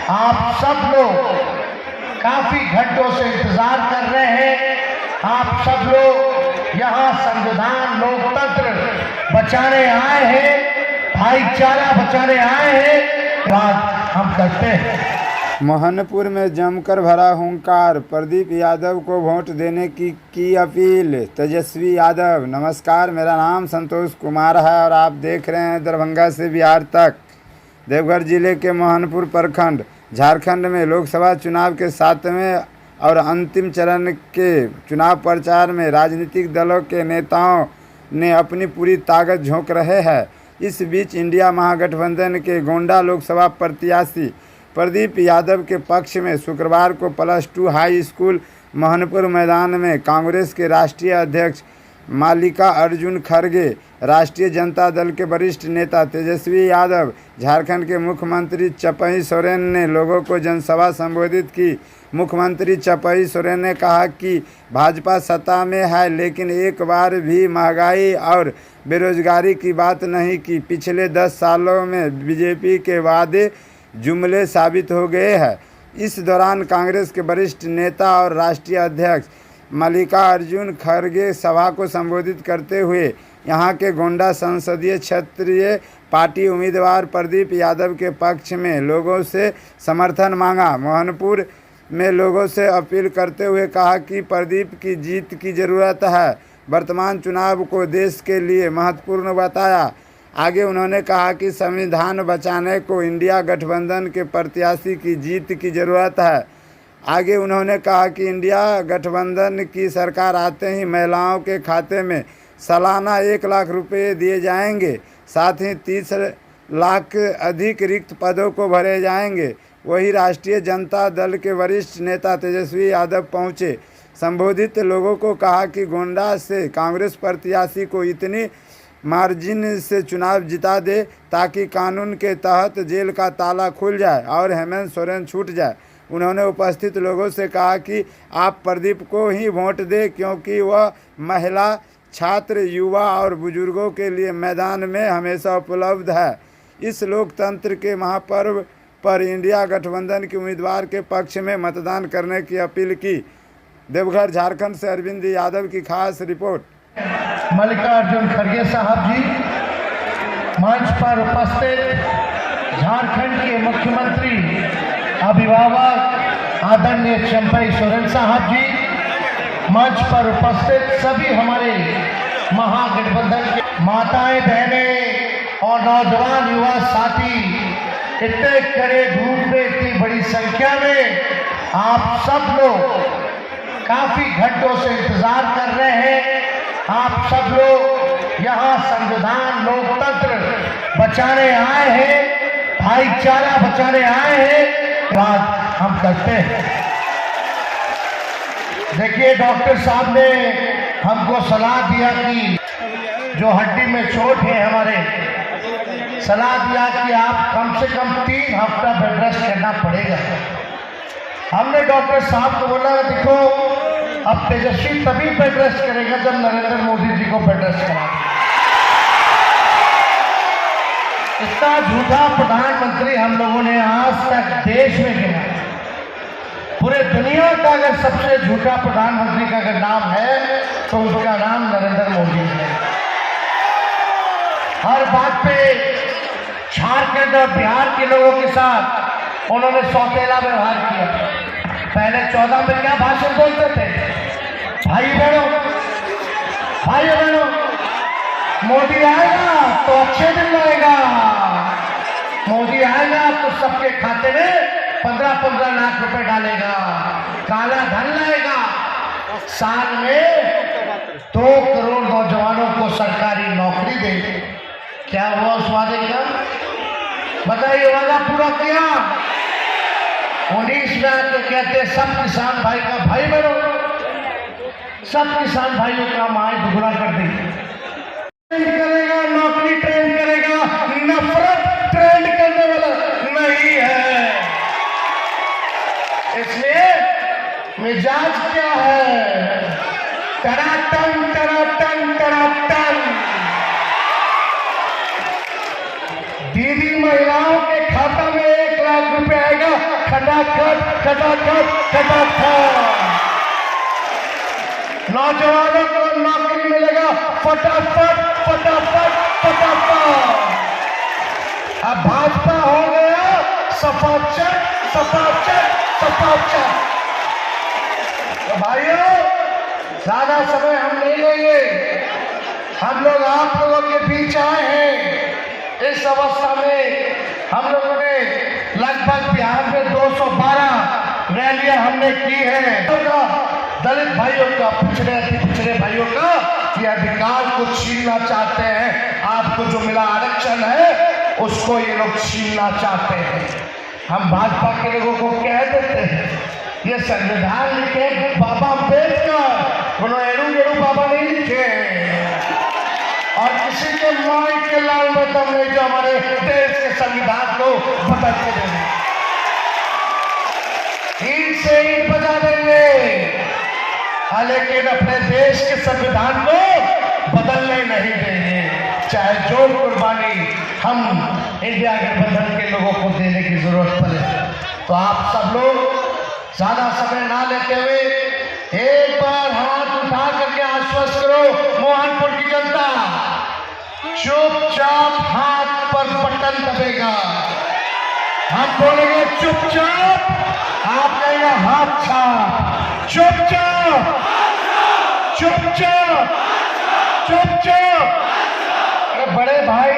आप सब लोग काफी घंटों से इंतजार कर रहे हैं। आप सब लोग यहाँ संविधान लोकतंत्र बचाने आए हैं, भाईचारा बचाने आए हैं। बात हम करते हैं। मोहनपुर में जमकर भरा हुंकार, प्रदीप यादव को वोट देने की अपील। तेजस्वी यादव। नमस्कार, मेरा नाम संतोष कुमार है और आप देख रहे हैं दरभंगा से बिहार तक। देवघर जिले के मोहनपुर प्रखंड झारखंड में लोकसभा चुनाव के 7वें और अंतिम चरण के चुनाव प्रचार में राजनीतिक दलों के नेताओं ने अपनी पूरी ताकत झोंक रहे हैं। इस बीच इंडिया महागठबंधन के गोंडा लोकसभा प्रत्याशी प्रदीप यादव के पक्ष में शुक्रवार को +2 हाई स्कूल मोहनपुर मैदान में कांग्रेस के राष्ट्रीय अध्यक्ष मल्लिकार्जुन खड़गे, राष्ट्रीय जनता दल के वरिष्ठ नेता तेजस्वी यादव, झारखंड के मुख्यमंत्री चंपई सोरेन ने लोगों को जनसभा संबोधित की। मुख्यमंत्री चंपई सोरेन ने कहा कि भाजपा सत्ता में है लेकिन एक बार भी महंगाई और बेरोजगारी की बात नहीं की। पिछले 10 सालों में बीजेपी के वादे जुमले साबित हो गए हैं। इस दौरान कांग्रेस के वरिष्ठ नेता और राष्ट्रीय अध्यक्ष मल्लिकार्जुन खड़गे सभा को संबोधित करते हुए यहां के गोंडा संसदीय क्षेत्रीय पार्टी उम्मीदवार प्रदीप यादव के पक्ष में लोगों से समर्थन मांगा। मोहनपुर में लोगों से अपील करते हुए कहा कि प्रदीप की जीत की ज़रूरत है। वर्तमान चुनाव को देश के लिए महत्वपूर्ण बताया। आगे उन्होंने कहा कि संविधान बचाने को इंडिया गठबंधन के प्रत्याशी की जीत की ज़रूरत है। आगे उन्होंने कहा कि इंडिया गठबंधन की सरकार आते ही महिलाओं के खाते में सालाना 1 लाख रुपए दिए जाएंगे, साथ ही 30 लाख अधिक रिक्त पदों को भरे जाएंगे। वही राष्ट्रीय जनता दल के वरिष्ठ नेता तेजस्वी यादव पहुंचे। संबोधित लोगों को कहा कि गोंडा से कांग्रेस प्रत्याशी को इतनी मार्जिन से चुनाव जिता दे ताकि कानून के तहत जेल का ताला खुल जाए और हेमंत सोरेन छूट जाए। उन्होंने उपस्थित लोगों से कहा कि आप प्रदीप को ही वोट दें क्योंकि वह महिला, छात्र, युवा और बुजुर्गों के लिए मैदान में हमेशा उपलब्ध है। इस लोकतंत्र के महापर्व पर इंडिया गठबंधन के उम्मीदवार के पक्ष में मतदान करने की अपील की। देवघर झारखंड से अरविंद यादव की खास रिपोर्ट। मल्लिकार्जुन खड़गे साहब जी, मंच पर उपस्थित झारखंड के मुख्यमंत्री अभिभावक आदरणीय चंपई सोरेन साहब जी, मंच पर उपस्थित सभी हमारे महागठबंधन के माताएं, बहनें और नौजवान युवा साथी, इतने कड़े धूप में इतनी बड़ी संख्या में आप सब लोग काफी घंटों से इंतजार कर रहे हैं। आप सब लोग यहाँ संविधान लोकतंत्र बचाने आए हैं, भाईचारा बचाने आए हैं। बात हम करते हैं। देखिए, डॉक्टर साहब ने हमको सलाह दिया कि जो हड्डी में चोट है हमारे, सलाह दिया कि आप कम से कम 3 हफ्ता बेड रेस्ट करना पड़ेगा। हमने डॉक्टर साहब को बोला, देखो अब तेजस्वी तभी बेड रेस्ट करेगा जब नरेंद्र मोदी जी को बेड रेस्ट करा। इतना झूठा प्रधानमंत्री हम लोगों ने आज तक देश में गिना। पूरे दुनिया का अगर सबसे झूठा प्रधानमंत्री का अगर नाम है तो उसका नाम नरेंद्र मोदी है। हर बात पे झारखंड और बिहार के लोगों के साथ उन्होंने सौतेला व्यवहार किया। पहले 14 में क्या भाषण बोलते थे, भाई बहनों, मोदी आएगा तो अच्छे दिन आएगा, मोदी आएगा तो सबके खाते में 15-15 लाख रुपए डालेगा, काला धन लाएगा, साल में 2 करोड़ नौजवानों को सरकारी नौकरी देंगे। क्या हुआ उस वादे का? बताइए, वादा पूरा किया? 19 में आके कहते सब किसान भाई का भाई बनो, सब किसान भाइयों का माए दुगुना कर दी। करेगा, नौकरी ट्रेंड करेगा, नफरत ट्रेंड करने वाला नहीं है। इसलिए मिजाज क्या है? टनाटन टनाटन टनाटन। दीदी महिलाओं के खाता में 1 लाख रुपए आएगा खटाखट खटाखट खटाखट। नौजवानों को नौकरी मिलेगा फटाफट फटाफट फटाफट। अब भाजपा हो गया सफाचट सफाचट सफाचट। तो भाइयों, ज्यादा समय हम नहीं लेंगे। हम लोग आप लोगों के बीच आए हैं। इस अवस्था में हम लोगों ने लगभग बिहार में 212 रैलियां हमने की है। दलित भाइयों का, पिछड़े भाइयों का ये अधिकार को छीनना चाहते हैं। आपको जो मिला आरक्षण है उसको ये लोग छीनना चाहते हैं। हम भाजपा के लोगों को कह देते हैं, ये संविधान लिखे बाबा अम्बेडकर, उन्होंने एड़ू बाबा नहीं लिखे। और किसी के माई के लाल में दम नहीं जो हमारे देश के संविधान को बदल के देंगे। ईंट से ईंट बजा देंगे, लेकिन अपने देश के संविधान को बदलने नहीं देंगे, चाहे जो कुर्बानी हम इंडिया गठबंधन के लोगों को देने की जरूरत पड़े। तो आप सब लोग ज्यादा समय ना लेते हुए एक बार हाथ उठा करके आश्वस्त करो मोहनपुर की जनता, चुपचाप हाथ पर बटन दबेगा। हम बोलेंगे चुपचाप, आप कहेंगे हाथ छाप। चुपचाप चुपचाप चुपचाप। अरे बड़े भाई